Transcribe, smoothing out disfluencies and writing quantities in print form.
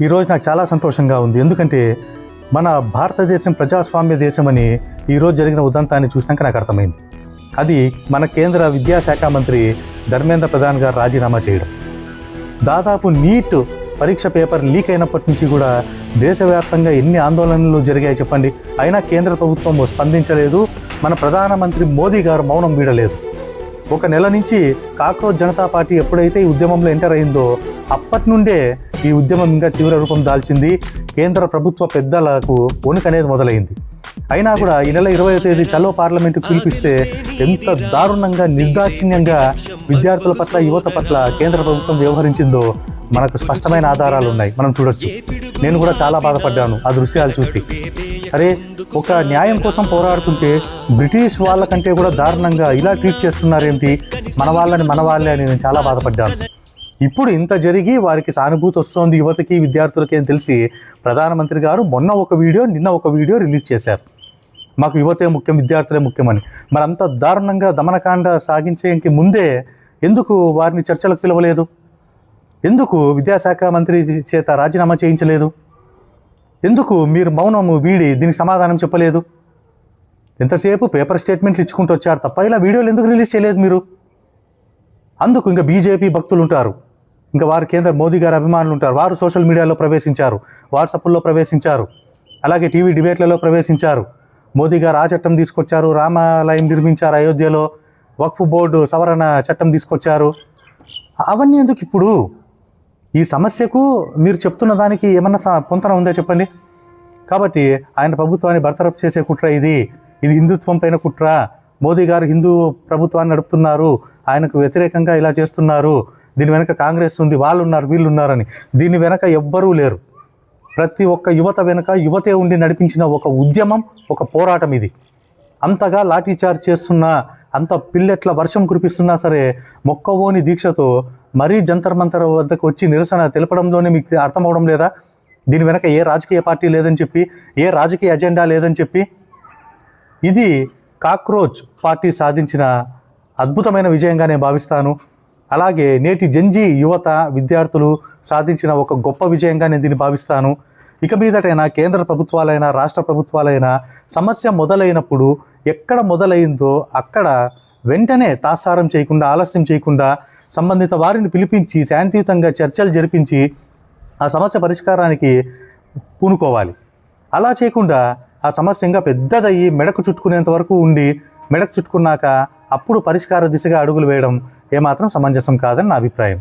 ఈరోజు నాకు చాలా సంతోషంగా ఉంది. ఎందుకంటే మన భారతదేశం ప్రజాస్వామ్య దేశమని ఈరోజు జరిగిన ఉదంతాన్ని చూసినాక నాకు అర్థమైంది. అది మన కేంద్ర విద్యాశాఖ మంత్రి ధర్మేంద్ర ప్రధాన్ గారు రాజీనామా చేయడం. దాదాపు నీట్ పరీక్ష పేపర్ లీక్ అయినప్పటి నుంచి కూడా దేశవ్యాప్తంగా ఎన్ని ఆందోళనలు జరిగాయి చెప్పండి. అయినా కేంద్ర ప్రభుత్వం స్పందించలేదు. మన ప్రధానమంత్రి మోదీ గారు మౌనం వీడలేదు. ఒక నెల నుంచి కాక్రోచ్ జనతా పార్టీ ఎప్పుడైతే ఈ ఉద్యమంలో ఎంటర్ అయిందో అప్పటి నుండే ఈ ఉద్యమం ఇంకా తీవ్ర రూపం దాల్చింది. కేంద్ర ప్రభుత్వ పెద్దలకు వణుకనేది మొదలైంది. అయినా కూడా ఈ నెల 20వ తేదీ చలో పార్లమెంటు పిలిపిస్తే ఎంత దారుణంగా నిర్దాక్షిణ్యంగా విద్యార్థుల పట్ల యువత పట్ల కేంద్ర ప్రభుత్వం వ్యవహరించిందో మనకు స్పష్టమైన ఆధారాలు ఉన్నాయి, మనం చూడొచ్చు. నేను కూడా చాలా బాధపడ్డాను ఆ దృశ్యాలు చూసి. అరే, ఒక న్యాయం కోసం పోరాడుతుంటే బ్రిటిష్ వాళ్ళకంటే కూడా దారుణంగా ఇలా ట్రీట్ చేస్తున్నారేంటి, మన వాళ్ళే అని నేను చాలా బాధపడ్డాను. ఇప్పుడు ఇంత జరిగి వారికి సానుభూతి వస్తోంది యువతకి విద్యార్థులకి అని తెలిసి ప్రధానమంత్రి గారు నిన్న ఒక వీడియో రిలీజ్ చేశారు. మాకు యువతే ముఖ్యం, విద్యార్థులే ముఖ్యమని. మరి అంత దారుణంగా దమనకాండ సాగించేకి ముందే ఎందుకు వారిని చర్చలకు పిలవలేదు? ఎందుకు విద్యాశాఖ మంత్రి చేత రాజీనామా చేయించలేదు? ఎందుకు మీరు మౌనము వీడి దీనికి సమాధానం చెప్పలేదు? ఎంతసేపు పేపర్ స్టేట్మెంట్లు ఇచ్చుకుంటూ వచ్చారు తప్ప ఇలా వీడియోలు ఎందుకు రిలీజ్ చేయలేదు మీరు? అందుకు ఇంకా బీజేపీ భక్తులు ఉంటారు, ఇంకా వారు కేంద్ర మోదీ గారి అభిమానులు ఉంటారు. వారు సోషల్ మీడియాలో ప్రవేశించారు, వాట్సాప్లో ప్రవేశించారు, అలాగే టీవీ డిబేట్లలో ప్రవేశించారు. మోదీ గారు ఆ చట్టం తీసుకొచ్చారు, రామాలయం నిర్మించారు అయోధ్యలో, వక్ఫ్ బోర్డు సవరణ చట్టం తీసుకొచ్చారు. అవన్నీ ఎందుకు ఇప్పుడు? ఈ సమస్యకు మీరు చెప్తున్న దానికి ఏమన్నా పొంతన ఉందా చెప్పండి. కాబట్టి ఆయన ప్రభుత్వాన్ని బర్తరఫ్ చేసే కుట్ర ఇది హిందుత్వం పైన కుట్ర. మోదీ గారు హిందూ ప్రభుత్వాన్ని నడుపుతున్నారు, ఆయనకు వ్యతిరేకంగా ఇలా చేస్తున్నారు, దీని వెనక కాంగ్రెస్ ఉంది, వాళ్ళు ఉన్నారు, వీళ్ళు ఉన్నారని. దీని వెనక ఎవ్వరూ లేరు. ప్రతి ఒక్క యువత వెనక యువతే ఉండి నడిపించిన ఒక ఉద్యమం, ఒక పోరాటం ఇది. అంతగా లాఠీచార్జ్ చేస్తున్నా, అంత పిల్లెట్ల వర్షం కురిపిస్తున్నా సరే మొక్కవోని దీక్షతో మరీ జంతర్ మంతర్ వద్దకు వచ్చి నిరసన తెలపడంలోనే మీకు అర్థమవడం లేదా? దీని వెనక ఏ రాజకీయ పార్టీ లేదని చెప్పి, ఏ రాజకీయ అజెండా లేదని చెప్పి. ఇది కాక్రోచ్ పార్టీ సాధించిన అద్భుతమైన విజయంగా నేను భావిస్తాను. అలాగే నేటి జంజీ యువత విద్యార్థులు సాధించిన ఒక గొప్ప విజయంగా నేను దీన్ని భావిస్తాను. ఇక మీదటైనా కేంద్ర ప్రభుత్వాలైనా రాష్ట్ర చర్చలైనా సమస్య మొదలైనప్పుడు ఎక్కడ మొదలైందో అక్కడ వెంటనే తాత్సారం చేయకుండా, ఆలస్యం చేయకుండా సంబంధిత వారిని పిలిపించి శాంతియుతంగా చర్చలు జరిపించి ఆ సమస్య పరిష్కారానికి పూనుకోవాలి. అలా చేయకుండా ఆ సమస్య ఇంకా పెద్దదయ్యి మెడకు చుట్టుకునేంత వరకు ఉండి, మెడకు చుట్టుకున్నాక అప్పుడు పరిష్కార దిశగా అడుగులు వేయడం ఏమాత్రం సమంజసం కాదని నా అభిప్రాయం.